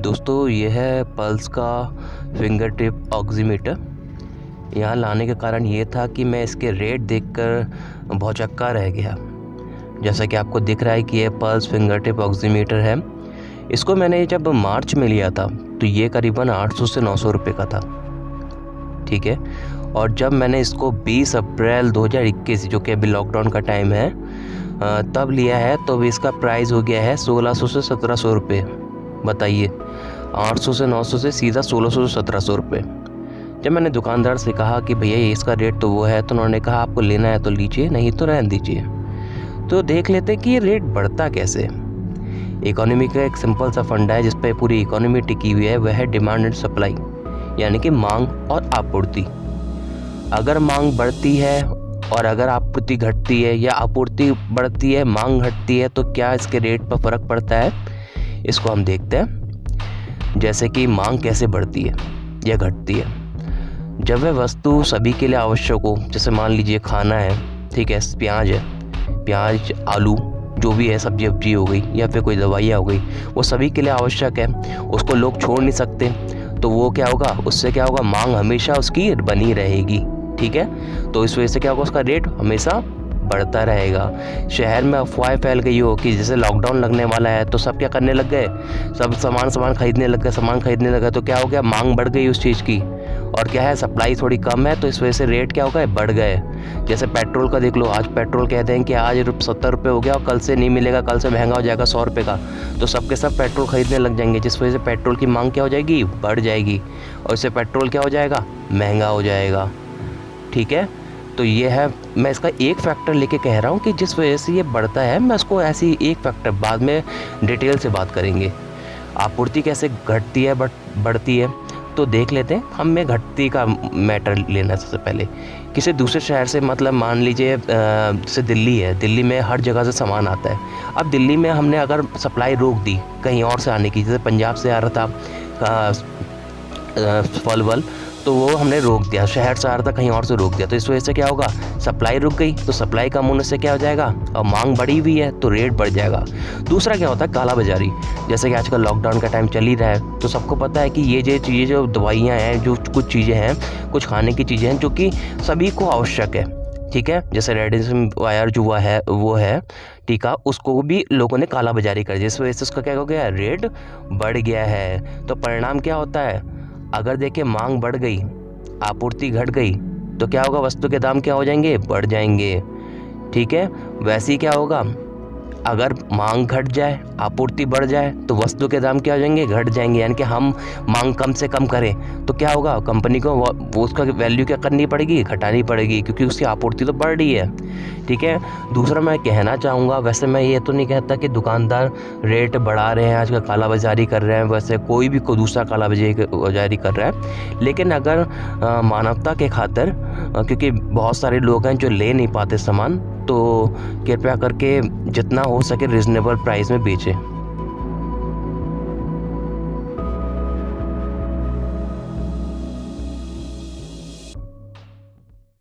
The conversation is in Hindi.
दोस्तों ये है पल्स का फिंगर टिप ऑक्सीमीटर। यहाँ लाने का कारण ये था कि मैं इसके रेट देखकर भौचक्का रह गया। जैसा कि आपको दिख रहा है कि ये पल्स फिंगर टिप ऑक्सीमीटर है। इसको मैंने जब मार्च में लिया था तो ये करीबन 800 से 900 रुपये का था, ठीक है। और जब मैंने इसको 20 अप्रैल 2021 जो कि अभी लॉकडाउन का टाइम है तब लिया है तो इसका प्राइस हो गया है 1600 से 1700 रुपये। बताइए, 800 से 900 से सीधा 1600 से 1700 रुपये। जब मैंने दुकानदार से कहा कि भैया इसका रेट तो वो है, तो उन्होंने कहा आपको लेना है तो लीजिए, नहीं तो रहने दीजिए। तो देख लेते कि ये रेट बढ़ता कैसे। इकोनॉमी का एक सिंपल सा फंडा है जिस पर पूरी इकोनॉमी टिकी हुई है, वह है डिमांड एंड सप्लाई, यानी कि मांग और आपूर्ति। अगर मांग बढ़ती है और अगर आपूर्ति घटती है, या आपूर्ति बढ़ती है मांग घटती है, तो क्या इसके रेट पर फ़र्क पड़ता है, इसको हम देखते हैं। जैसे कि मांग कैसे बढ़ती है या घटती है। जब वह वस्तु सभी के लिए आवश्यक हो, जैसे मान लीजिए खाना है, ठीक है, प्याज है, प्याज आलू जो भी है, सब्जी वब्जी हो गई या फिर कोई दवाइयाँ हो गई, वो सभी के लिए आवश्यक है, उसको लोग छोड़ नहीं सकते। तो वो क्या होगा, उससे क्या होगा, मांग हमेशा उसकी बनी रहेगी, ठीक है। तो इस वजह से क्या होगा, उसका रेट हमेशा बढ़ता रहेगा। शहर में अफवाह फैल गई हो कि जैसे लॉकडाउन लगने वाला है तो सब क्या करने लग गए, सब सामान खरीदने लग गए, तो क्या हो गया, मांग बढ़ गई उस चीज़ की, और क्या है, सप्लाई थोड़ी कम है, तो इस वजह से रेट क्या होगा, बढ़ गए। जैसे पेट्रोल का देख लो, आज पेट्रोल कहते हैं कि आज 70 रुपये हो गया और कल से नहीं मिलेगा, कल से महंगा हो जाएगा 100 रुपये का, तो सबके सब पेट्रोल खरीदने लग जाएंगे, जिस वजह से पेट्रोल की मांग क्या हो जाएगी, बढ़ जाएगी, और इससे पेट्रोल क्या हो जाएगा, महंगा हो जाएगा, ठीक है। तो ये है, मैं इसका एक फैक्टर लेके कह रहा हूँ कि जिस वजह से ये बढ़ता है। मैं इसको ऐसी एक फैक्टर बाद में डिटेल से बात करेंगे। आपूर्ति कैसे घटती है बढ़ती है, तो देख लेते हैं। हमें घटती का मैटर लेना है सबसे पहले। किसी दूसरे शहर से, मतलब मान लीजिए जैसे दिल्ली है, दिल्ली में हर जगह से सामान आता है। अब दिल्ली में हमने अगर सप्लाई रोक दी कहीं और से आने की, जैसे पंजाब से आ रहा था फल वल, तो वो हमने रोक दिया, शहर से आ रहा था कहीं और से रोक दिया, तो इस वजह से क्या होगा, सप्लाई रुक गई, तो सप्लाई कम होने से क्या हो जाएगा, और मांग बढ़ी हुई है तो रेट बढ़ जाएगा। दूसरा क्या होता है, काला बाजारी। जैसे कि आजकल लॉकडाउन का टाइम चल ही रहा है, तो सबको पता है कि ये चीज़ें, जो दवाइयाँ हैं, जो कुछ चीज़ें हैं, कुछ खाने की चीज़ें हैं जो कि सभी को आवश्यक है, ठीक है। जैसे रेमडेसिविर जो वो है टीका, उसको भी लोगों ने काला बाजारी कर दिया, इस वजह से उसका क्या हो गया, रेट बढ़ गया है। तो परिणाम क्या होता है, अगर देखिए मांग बढ़ गई, आपूर्ति घट गई, तो क्या होगा, वस्तु के दाम क्या हो जाएंगे, बढ़ जाएंगे, ठीक है। वैसे ही क्या होगा, अगर मांग घट जाए, आपूर्ति बढ़ जाए, तो वस्तु के दाम क्या हो जाएंगे, घट जाएंगे। यानी कि हम मांग कम से कम करें तो क्या होगा, कंपनी को वो उसका वैल्यू क्या करनी पड़ेगी, घटानी पड़ेगी, क्योंकि उसकी आपूर्ति तो बढ़ रही है, ठीक है। दूसरा मैं कहना चाहूँगा, वैसे मैं ये तो नहीं कहता कि दुकानदार रेट बढ़ा रहे हैं, आजकल कालाबाजारी कर रहे हैं, वैसे कोई भी दूसरा कालाबाजारी कर रहा है। लेकिन अगर मानवता के खातिर, क्योंकि बहुत सारे लोग हैं जो ले नहीं पाते सामान, तो कृपया करके जितना हो सके रिजनेबल प्राइस में बेचें।